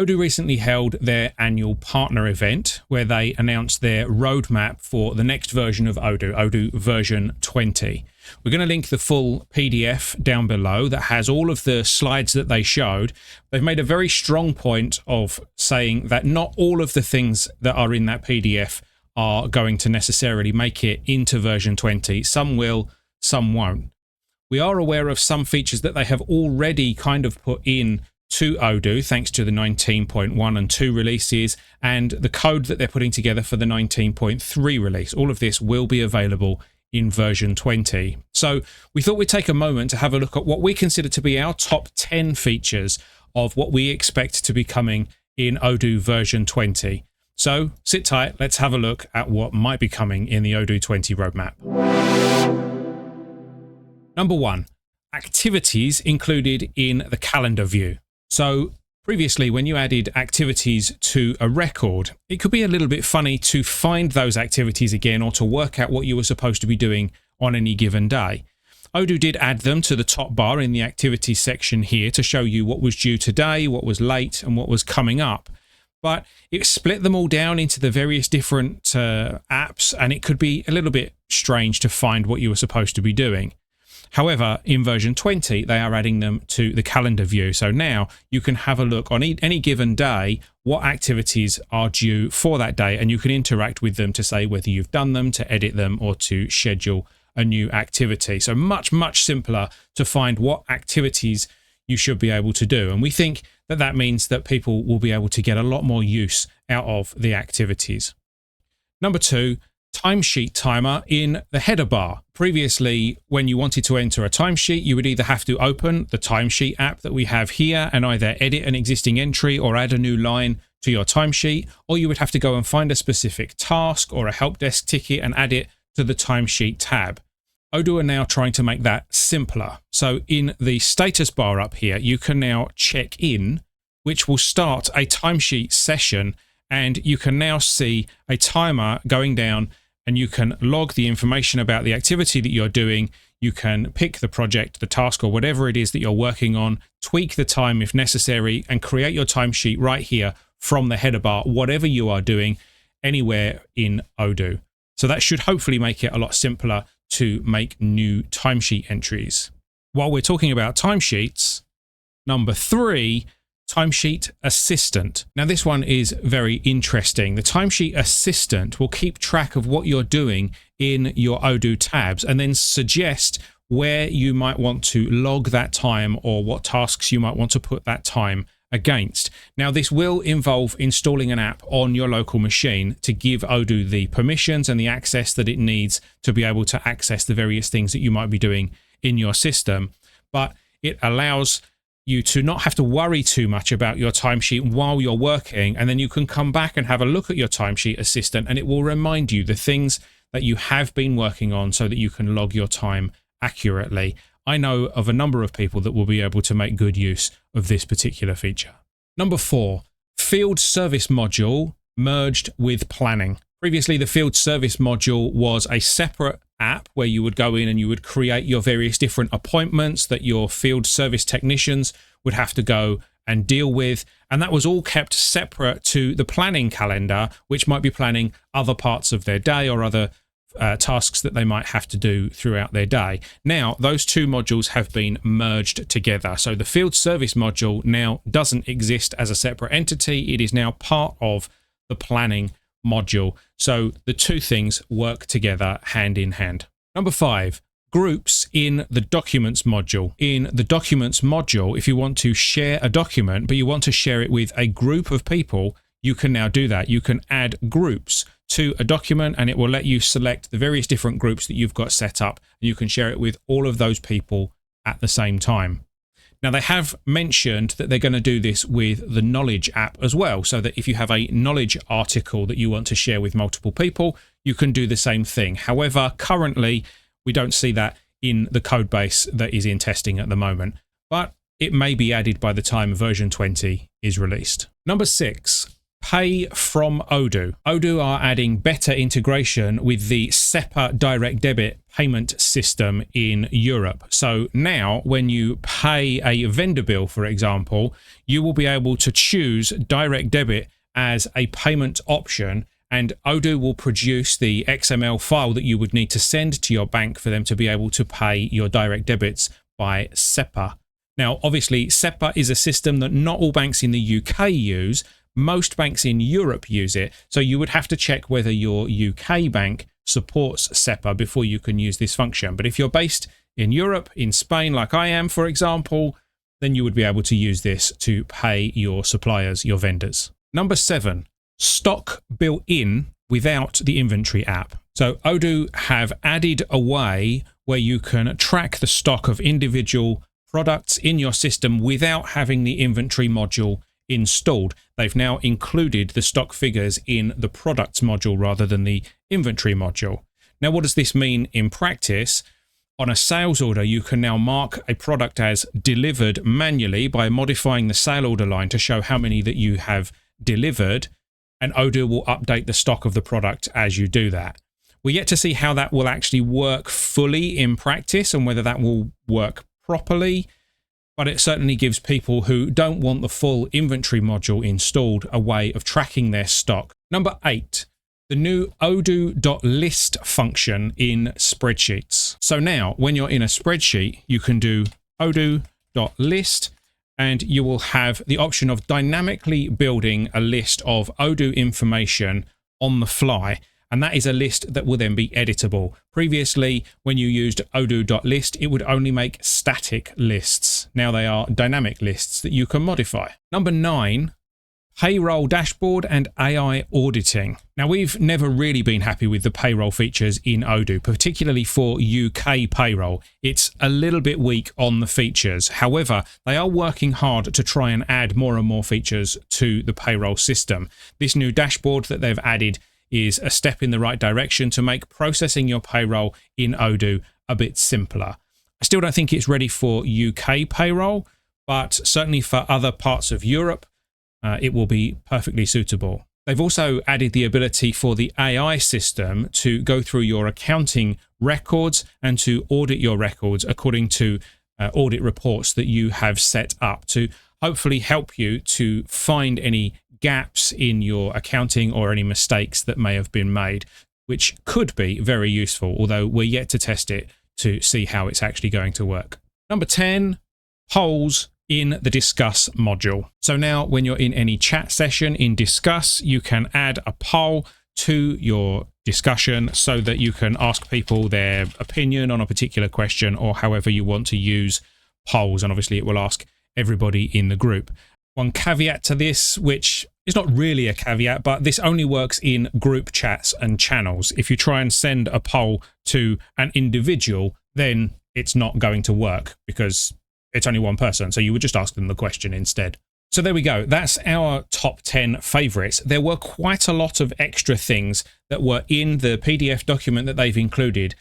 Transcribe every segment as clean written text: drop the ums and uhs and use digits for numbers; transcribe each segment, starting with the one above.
Odoo recently held their annual partner event where they announced their roadmap for the next version of Odoo, Odoo version 20. We're going to link the full PDF down below that has all of the slides that they showed. They've made a very strong point of saying that not all of the things that are in that PDF are going to necessarily make it into version 20. Some will, some won't. We are aware of some features that they have already kind of put in to Odoo thanks to the 19.1 and 2 releases and the code that they're putting together for the 19.3 release. All of this will be available in version 20. So we thought we'd take a moment to have a look at what we consider to be our top 10 features of what we expect to be coming in Odoo version 20. So sit tight, let's have a look at what might be coming in the Odoo 20 roadmap. Number 1, activities included in the calendar view. So previously, when you added activities to a record, it could be a little bit funny to find those activities again or to work out what you were supposed to be doing on any given day. Odoo did add them to the top bar in the activities section here to show you what was due today, what was late, and what was coming up. But it split them all down into the various different apps, and it could be a little bit strange to find what you were supposed to be doing. However, in version 20, they are adding them to the calendar view. So now you can have a look on any given day, what activities are due for that day, and you can interact with them to say whether you've done them, to edit them, or to schedule a new activity. So much, much simpler to find what activities you should be able to do. And we think that that means that people will be able to get a lot more use out of the activities. Number 2, timesheet timer in the header bar. Previously, when you wanted to enter a timesheet, you would either have to open the timesheet app that we have here and either edit an existing entry or add a new line to your timesheet, or you would have to go and find a specific task or a help desk ticket and add it to the timesheet tab. Odoo are now trying to make that simpler. So in the status bar up here, you can now check in, which will start a timesheet session, and you can now see a timer going down, and you can log the information about the activity that you're doing. You can pick the project, the task, or whatever it is that you're working on, tweak the time if necessary, and create your timesheet right here from the header bar, whatever you are doing anywhere in Odoo. So that should hopefully make it a lot simpler to make new timesheet entries. While we're talking about timesheets, number 3, Timesheet Assistant. Now this one is very interesting. The Timesheet Assistant will keep track of what you're doing in your Odoo tabs and then suggest where you might want to log that time or what tasks you might want to put that time against. Now this will involve installing an app on your local machine to give Odoo the permissions and the access that it needs to be able to access the various things that you might be doing in your system. But it allows you to not have to worry too much about your timesheet while you're working, and then you can come back and have a look at your Timesheet Assistant and it will remind you the things that you have been working on so that you can log your time accurately. I know of a number of people that will be able to make good use of this particular feature. Number 4, Field Service Module merged with planning. Previously, the Field Service Module was a separate app where you would go in and you would create your various different appointments that your field service technicians would have to go and deal with. And that was all kept separate to the planning calendar, which might be planning other parts of their day or other tasks that they might have to do throughout their day. Now, those two modules have been merged together. So the Field Service Module now doesn't exist as a separate entity. It is now part of the planning module. So the two things work together hand in hand. Number 5, groups in the documents module. In the documents module, if you want to share a document, but you want to share it with a group of people, you can now do that. You can add groups to a document and it will let you select the various different groups that you've got set up, and you can share it with all of those people at the same time. Now, they have mentioned that they're going to do this with the Knowledge app as well, so that if you have a knowledge article that you want to share with multiple people, you can do the same thing. However, currently, we don't see that in the code base that is in testing at the moment, but it may be added by the time version 20 is released. Number 6, Pay from Odoo. Odoo are adding better integration with the SEPA direct debit payment system in Europe. So now when you pay a vendor bill, for example, you will be able to choose direct debit as a payment option, and Odoo will produce the XML file that you would need to send to your bank for them to be able to pay your direct debits by SEPA. Now, obviously, SEPA is a system that not all banks in the UK use. Most banks in Europe use it, so you would have to check whether your UK bank supports SEPA before you can use this function. But if you're based in Europe, in Spain, like I am, for example, then you would be able to use this to pay your suppliers, your vendors. Number 7, stock built in without the inventory app. So Odoo have added a way where you can track the stock of individual products in your system without having the inventory module installed. They've now included the stock figures in the products module rather than the inventory module. Now, what does this mean in practice? On a sales order, you can now mark a product as delivered manually by modifying the sale order line to show how many that you have delivered, and Odoo will update the stock of the product as you do that. We're yet to see how that will actually work fully in practice and whether that will work properly, but it certainly gives people who don't want the full inventory module installed a way of tracking their stock. Number 8, the new ODOO.LIST function in spreadsheets. So now when you're in a spreadsheet, you can do ODOO.LIST and you will have the option of dynamically building a list of Odoo information on the fly. And that is a list that will then be editable. Previously, when you used ODOO.LIST, it would only make static lists. Now they are dynamic lists that you can modify. Number 9, payroll dashboard and AI auditing. Now, we've never really been happy with the payroll features in Odoo, particularly for UK payroll. It's a little bit weak on the features. However, they are working hard to try and add more and more features to the payroll system. This new dashboard that they've added is a step in the right direction to make processing your payroll in Odoo a bit simpler. I still don't think it's ready for UK payroll, but certainly for other parts of Europe, it will be perfectly suitable. They've also added the ability for the AI system to go through your accounting records and to audit your records according to audit reports that you have set up to hopefully help you to find any gaps in your accounting or any mistakes that may have been made, which could be very useful, although we're yet to test it to see how it's actually going to work. Number 10, polls in the Discuss module. So now when you're in any chat session in Discuss, you can add a poll to your discussion so that you can ask people their opinion on a particular question or however you want to use polls. And obviously it will ask everybody in the group. One caveat to this, which is not really a caveat, but this only works in group chats and channels. If you try and send a poll to an individual, then it's not going to work because it's only one person. So you would just ask them the question instead. So there we go. That's our top 10 favorites. There were quite a lot of extra things that were in the PDF document that they've included.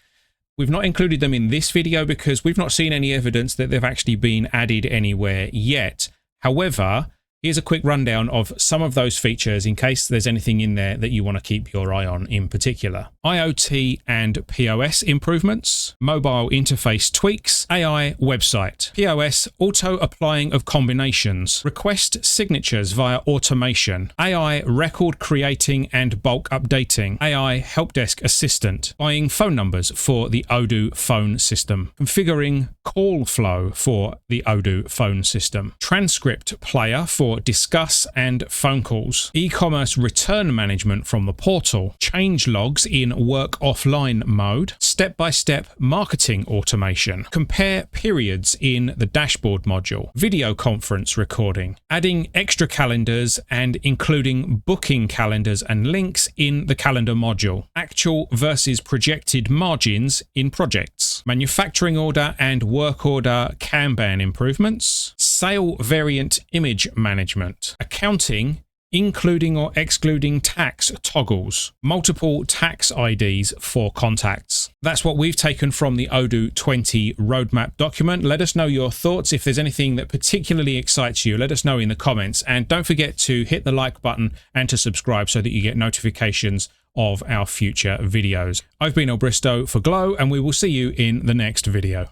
We've not included them in this video because we've not seen any evidence that they've actually been added anywhere yet. However, here's a quick rundown of some of those features in case there's anything in there that you want to keep your eye on in particular. IoT and POS improvements, mobile interface tweaks, AI website, POS auto-applying of combinations, request signatures via automation, AI record creating and bulk updating, AI help desk assistant, buying phone numbers for the Odoo phone system, configuring call flow for the Odoo phone system, transcript player for Discuss and phone calls, e-commerce return management from the portal, change logs in work offline mode, step-by-step marketing automation, compare periods in the dashboard module, video conference recording, adding extra calendars and including booking calendars and links in the calendar module, actual versus projected margins in projects, manufacturing order and work order Kanban improvements, sale variant image management, accounting including or excluding tax toggles, multiple tax IDs for contacts. That's what we've taken from the Odoo 20 roadmap document. Let us know your thoughts. If there's anything that particularly excites you, let us know in the comments. And don't forget to hit the like button and to subscribe so that you get notifications of our future videos. I've been Bristow for Glow, and we will see you in the next video.